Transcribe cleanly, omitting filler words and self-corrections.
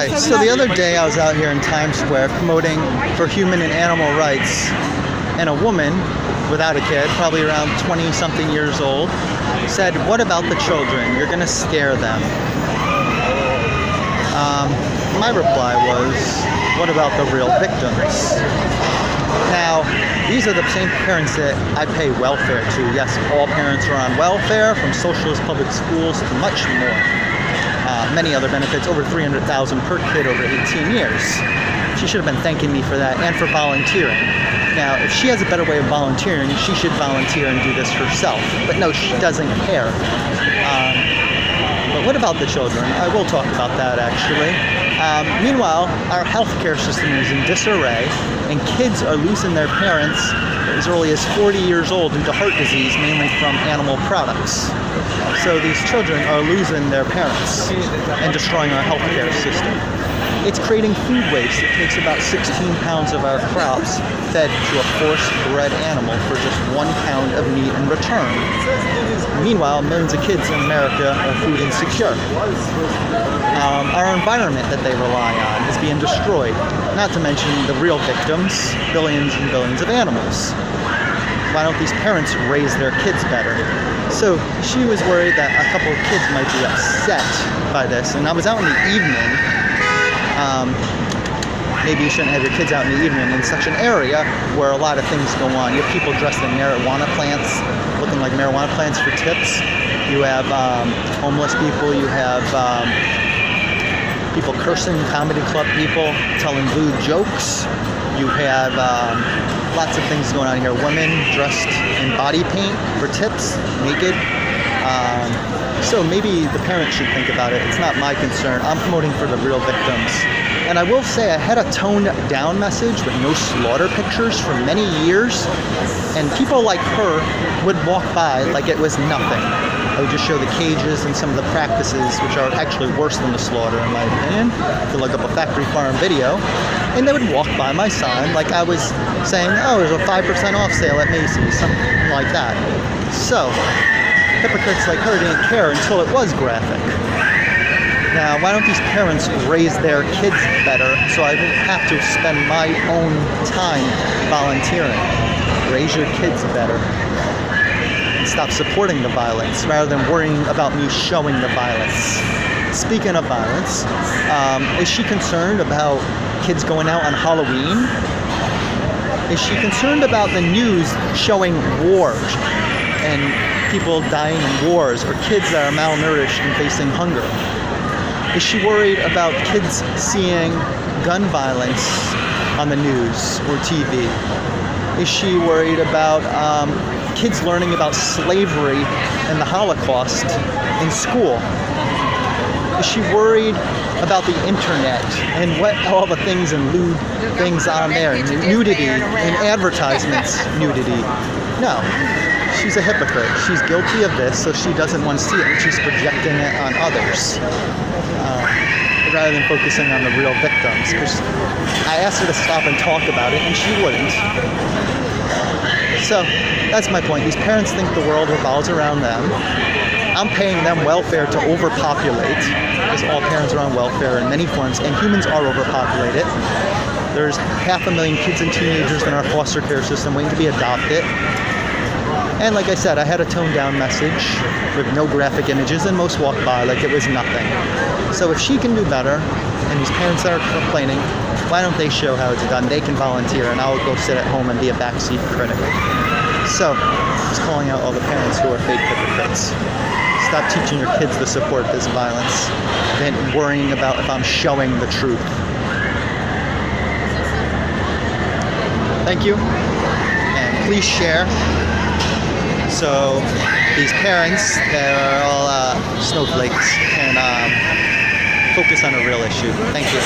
Hi. So the other day I was out here in Times Square promoting for human and animal rights, and a woman without a kid, probably around 20-something years old, said, "What about the children? You're going to scare them." My reply was, "What about the real victims?" Now, these are the same parents that I pay welfare to. Yes, all parents are on welfare, from socialist public schools to much more. Many other benefits, over $300,000 per kid over 18 years. She should have been thanking me for that and for volunteering. Now, if she has a better way of volunteering, she should volunteer and do this herself. But no, she doesn't care. But what about the children? I will talk about that, actually. Meanwhile, our healthcare system is in disarray, and kids are losing their parents as early as 40 years old due to heart disease, mainly from animal products. So these children are losing their parents and destroying our healthcare system. It's creating food waste. It takes about 16 pounds of our crops fed to a force-bred animal for just 1 pound of meat in return. Meanwhile, millions of kids in America are food insecure. Our environment that they rely on is being destroyed, not to mention the real victims, billions and billions of animals. Why don't these parents raise their kids better? So she was worried that a couple of kids might be upset by this, and I was out in the evening. Maybe you shouldn't have your kids out in the evening in such an area where a lot of things go on. You have people dressed in marijuana plants, looking like marijuana plants for tips. You have homeless people. You have people cursing, comedy club people, telling lewd jokes. You have lots of things going on here. Women dressed in body paint for tips, naked. So maybe the parents should think about it. It's not my concern. I'm promoting for the real victims. And I will say I had a toned down message with no slaughter pictures for many years, and people like her would walk by like it was nothing. I would just show the cages and some of the practices, which are actually worse than the slaughter in my opinion. To look up a factory farm video, and they would walk by my sign like I was saying, "Oh, there's a 5% off sale at Macy's," something like that. So hypocrites like her didn't care until it was graphic. Now, why don't these parents raise their kids better so I don't have to spend my own time volunteering? Raise your kids better. And stop supporting the violence rather than worrying about me showing the violence. Speaking of violence, is she concerned about kids going out on Halloween? Is she concerned about the news showing wars and people dying in wars, or kids that are malnourished and facing hunger? Is she worried about kids seeing gun violence on the news or TV? Is she worried about kids learning about slavery and the Holocaust in school? Is she worried about the internet and what all the things and lewd things on there, nudity and advertisements, nudity? No. She's a hypocrite. She's guilty of this, so she doesn't want to see it, and she's projecting it on others rather than focusing on the real victims. Because I asked her to stop and talk about it, and she wouldn't. So that's my point. These parents think the world revolves around them. I'm paying them welfare to overpopulate, because all parents are on welfare in many forms, and humans are overpopulated. There's 500,000 kids and teenagers in our foster care system waiting to be adopted. And like I said, I had a toned down message with no graphic images, and most walk by like it was nothing. So if she can do better, and these parents that are complaining, why don't they show how it's done? They can volunteer, and I'll go sit at home and be a backseat critic. So, just calling out all the parents who are fake hypocrites. Stop teaching your kids to support this violence, then worrying about if I'm showing the truth. Thank you, and please share. So these parents that are all snowflakes can focus on a real issue. Thank you.